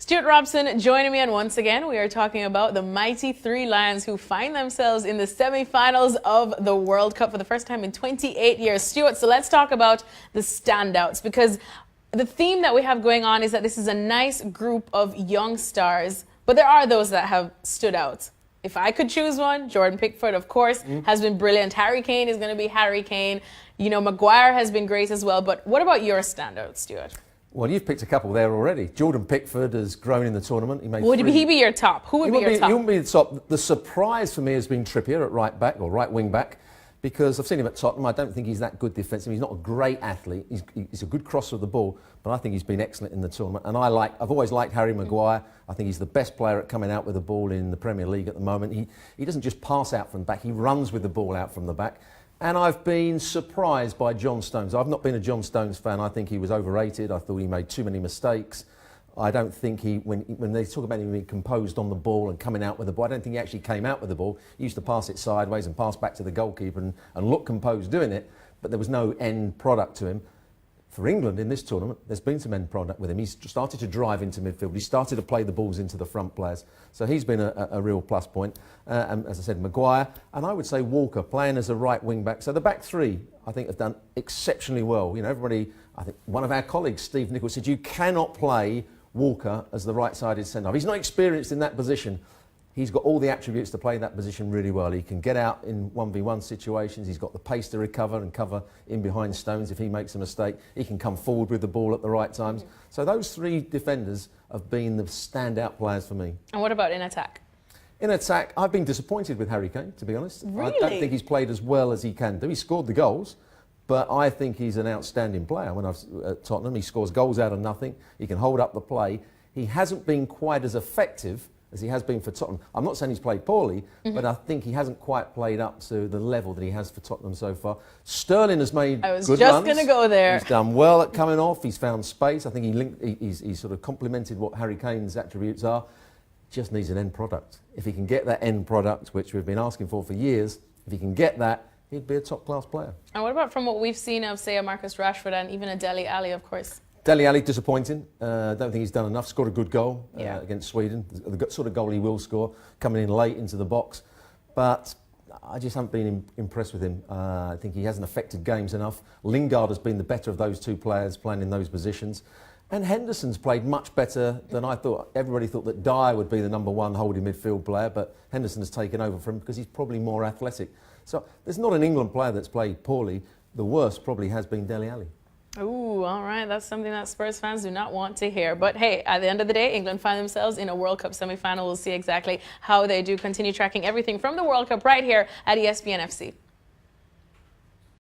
Stuart Robson joining me, and once again we are talking about the mighty three Lions who find themselves in the semi-finals of the World Cup for the first time in 28 years. Stuart, so let's talk about the standouts, because the theme that we have going on is that this is a nice group of young stars, but there are those that have stood out. If I could choose one, Jordan Pickford, of course, has been brilliant. Harry Kane is going to be Harry Kane. You know, Maguire has been great as well. But what about your standouts, Stuart? Well, you've picked a couple there already. Jordan Pickford has grown in the tournament. Would he be your top? Who would be your top? He wouldn't be the top. The surprise for me has been Trippier at right back or right wing back, because I've seen him at Tottenham. I don't think he's that good defensively. He's not a great athlete. He's a good crosser of the ball, but I think he's been excellent in the tournament. And I've always liked Harry Maguire. I think he's the best player at coming out with the ball in the Premier League at the moment. He doesn't just pass out from the back. He runs with the ball out from the back. And I've been surprised by John Stones. I've not been a John Stones fan. I think he was overrated. I thought he made too many mistakes. I don't think when they talk about him being composed on the ball and coming out with the ball, I don't think he actually came out with the ball. He used to pass it sideways and pass back to the goalkeeper and look composed doing it, but there was no end product to him. For England in this tournament, there's been some end product with him. He's started to drive into midfield. He started to play the balls into the front players. So he's been a real plus point. And as I said, Maguire, and I would say Walker playing as a right wing back. So the back three, I think, have done exceptionally well. You know, everybody, I think one of our colleagues, Steve Nichols, said you cannot play Walker as the right-sided centre-half. He's not experienced in that position. He's got all the attributes to play that position really well. He can get out in 1v1 situations. He's got the pace to recover and cover in behind Stones if he makes a mistake. He can come forward with the ball at the right times. So those three defenders have been the standout players for me. And what about in attack? In attack, I've been disappointed with Harry Kane, to be honest. Really? I don't think he's played as well as he can do. He scored the goals, but I think he's an outstanding player. When I've at Tottenham, he scores goals out of nothing. He can hold up the play. He hasn't been quite as effective as he has been for Tottenham. I'm not saying he's played poorly, but I think he hasn't quite played up to the level that he has for Tottenham so far. Sterling has made good runs. I was just going to go there. He's done well at coming off. He's found space. I think he's sort of complemented what Harry Kane's attributes are. Just needs an end product. If he can get that end product, which we've been asking for years, if he can get that, he'd be a top-class player. And what about from what we've seen of, say, a Marcus Rashford and even a Dele Alli, of course? Dele Alli, disappointing. Don't think he's done enough. Scored a good goal against Sweden. The sort of goal he will score, coming in late into the box. But I just haven't been impressed with him. I think he hasn't affected games enough. Lingard has been the better of those two players playing in those positions. And Henderson's played much better than I thought. Everybody thought that Dyer would be the number one holding midfield player, but Henderson has taken over for him because he's probably more athletic. So there's not an England player that's played poorly. The worst probably has been Dele Alli. Ooh, all right. That's something that Spurs fans do not want to hear. But hey, at the end of the day, England find themselves in a World Cup semi-final. We'll see exactly how they do. Continue tracking everything from the World Cup right here at ESPN FC.